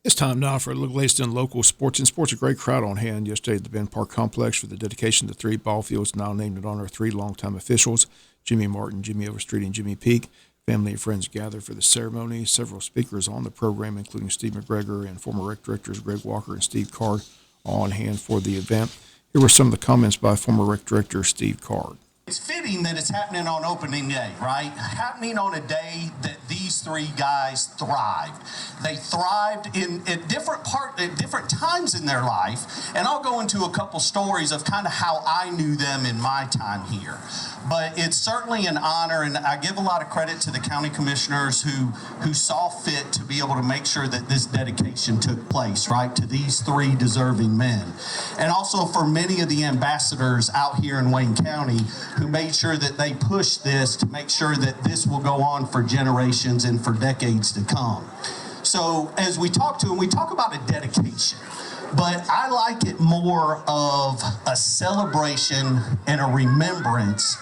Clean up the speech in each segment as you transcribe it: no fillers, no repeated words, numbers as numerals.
It's time now for a look latest in local sports. And sports, a great crowd on hand yesterday at the Ben Park Complex for the dedication to three ball fields now named in honor of three longtime officials, Jimmy Martin, Jimmy Overstreet, and Jimmy Peak. Family and friends gathered for the ceremony. Several speakers on the program, including Steve McGregor and former rec directors Greg Walker and Steve Card, all on hand for the event. Here were some of the comments by former rec director Steve Card. It's fitting that it's happening on opening day, right? Happening on a day that these three guys thrived. They thrived at different times in their life, and I'll go into a couple stories of kind of how I knew them in my time here. But it's certainly an honor, and I give a lot of credit to the county commissioners who saw fit to be able to make sure that this dedication took place, right, to these three deserving men. And also for many of the ambassadors out here in Wayne County who made sure that they pushed this to make sure that this will go on for generations and for decades to come. So as we talk to them, we talk about a dedication, but I like it more of a celebration and a remembrance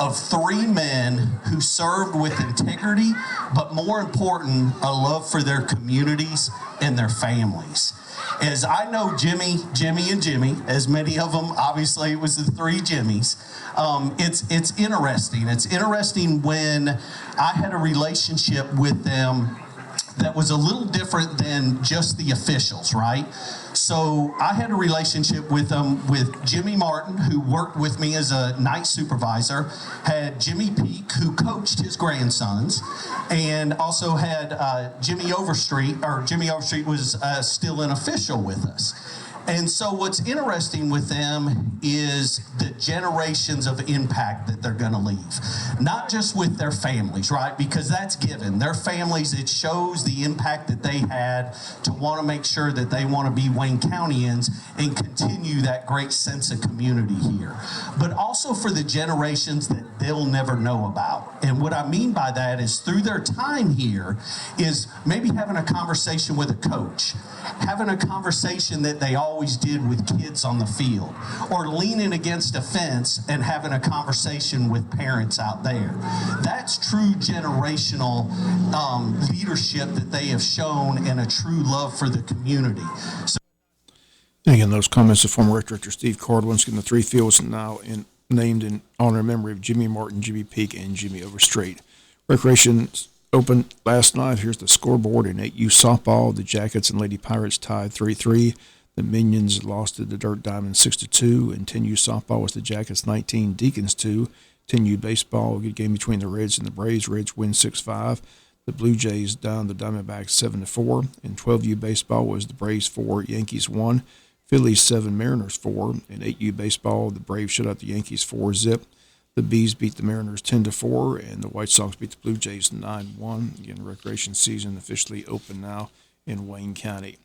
of three men who served with integrity, but more important, a love for their communities and their families. As I know Jimmy, and Jimmy, as many of them, obviously it was the three Jimmys, it's interesting. It's interesting when I had a relationship with them that was a little different than just the officials, right? So I had a relationship with them with Jimmy Martin, who worked with me as a night supervisor, had Jimmy Peak, who coached his grandsons, and also had Jimmy Overstreet was still an official with us. And so what's interesting with them is the generations of impact that they're going to leave. Not just with their families, right? Because that's given. Their families, it shows the impact that they had to want to make sure that they want to be Wayne Countyans and continue that great sense of community here. But also for the generations that they'll never know about. And what I mean by that is through their time here is maybe having a conversation with a coach, having a conversation that they always did with kids on the field, or leaning against a fence and having a conversation with parents out there. That's true generational leadership that they have shown and a true love for the community. So, and again, those comments of former rec director Steve Card. Once again, the three fields now named in honor and memory of Jimmy Martin, Jimmy Peak, and Jimmy Overstreet. Recreation opened last night. Here's the scoreboard in 8U softball. The Jackets and Lady Pirates tied 3-3. The Minions lost to the Dirt Diamonds 6-2. And 10U softball was the Jackets 19, Deacons 2. 10U baseball, a good game between the Reds and the Braves. Reds win 6-5. The Blue Jays down the Diamondbacks 7-4. And 12U baseball was the Braves 4, Yankees 1. Phillies 7, Mariners 4. In 8U baseball, the Braves shut out the Yankees 4-0. The Bees beat the Mariners 10-4, and the White Sox beat the Blue Jays 9-1. Again, the recreation season officially open now in Wayne County.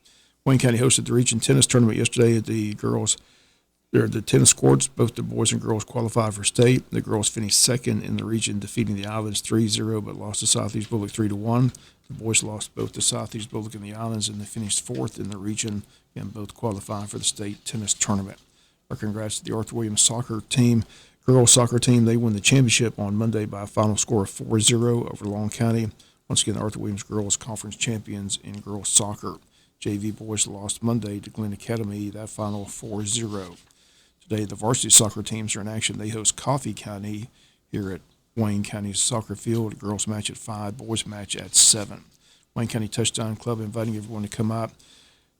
Wayne County hosted the region tennis tournament yesterday at the tennis courts. Both the boys and girls qualified for state. The girls finished second in the region, defeating the Islands 3-0, but lost to Southeast Bullock 3-1. The boys lost both to Southeast Bullock and the Islands, and they finished fourth in the region, and both qualifying for the state tennis tournament. Our congrats to the Arthur Williams soccer team. Girls soccer team, they won the championship on Monday by a final score of 4-0 over Long County. Once again, the Arthur Williams girls conference champions in girls soccer. JV boys lost Monday to Glen Academy, that final 4-0. Today, the varsity soccer teams are in action. They host Coffee County here at Wayne County's soccer field. Girls match at 5, boys match at 7. Wayne County Touchdown Club inviting everyone to come out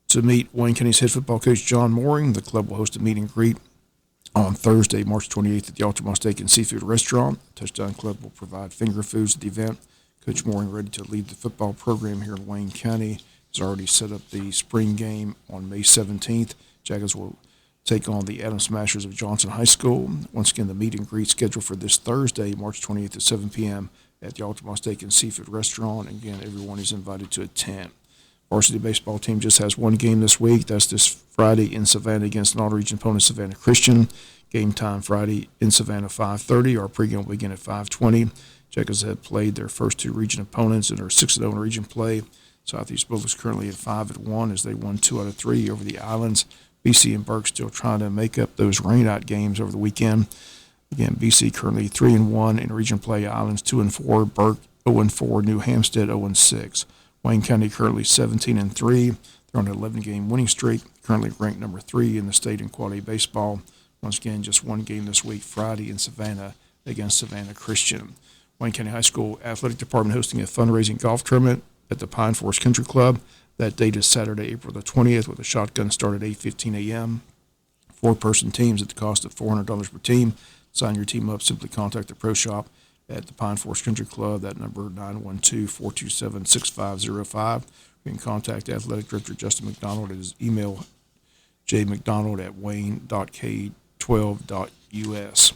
to meet Wayne County's head football coach, John Mooring. The club will host a meet and greet on Thursday, March 28th at the Altamont Steak and Seafood Restaurant. Touchdown Club will provide finger foods at the event. Coach Mooring, ready to lead the football program here in Wayne County, has already set up the spring game on May 17th. Jackets will take on the Adams Smashers of Johnson High School. Once again, the meet and greet scheduled for this Thursday, March 28th at 7 p.m. at the Altamont Steak and Seafood Restaurant. Again, everyone is invited to attend. Varsity baseball team just has one game this week. That's this Friday in Savannah against an all-region opponent, Savannah Christian. Game time Friday in Savannah, 5:30. Our pregame will begin at 5:20. Jackets have played their first two region opponents and are 6-0 in region play. Southeast Bullock is currently at 5-1 as they won 2 out of 3 over the Islands. BC and Burke still trying to make up those rainout games over the weekend. Again, BC currently 3-1 in region play. Islands 2-4. Burke 0-4. New Hampstead 0-6. Wayne County currently 17-3. They're on an 11-game winning streak, currently ranked number 3 in the state in quality baseball. Once again, just one game this week, Friday in Savannah against Savannah Christian. Wayne County High School Athletic Department hosting a fundraising golf tournament at the Pine Forest Country Club. That date is Saturday, April the 20th, with a shotgun start at 8:15 a.m. 4-person teams at the cost of $400 per team. Sign your team up. Simply contact the Pro Shop at the Pine Forest Country Club. That number 912-427-6505. You can contact Athletic Director Justin McDonald at his email jmcdonald@wayne.k12.us.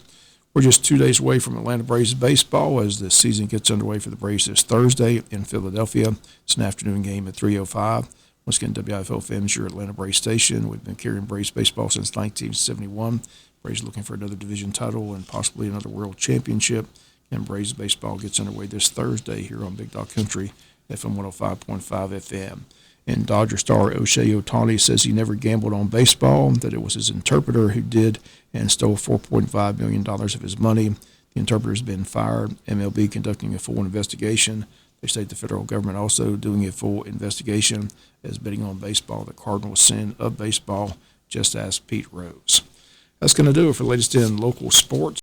We're just 2 days away from Atlanta Braves baseball as the season gets underway for the Braves this Thursday in Philadelphia. It's an afternoon game at 3:05. Once again, WIFO FM's your Atlanta Braves station. We've been carrying Braves baseball since 1971. Braves looking for another division title and possibly another world championship. And Braves baseball gets underway this Thursday here on Big Dog Country, FM 105.5 FM. And Dodger star O'Shea Ohtani says he never gambled on baseball, that it was his interpreter who did and stole $4.5 million of his money. The interpreter has been fired. MLB conducting a full investigation. They state the federal government also doing a full investigation as betting on baseball, the cardinal sin of baseball, just as Pete Rose. That's going to do it for the latest in local sports.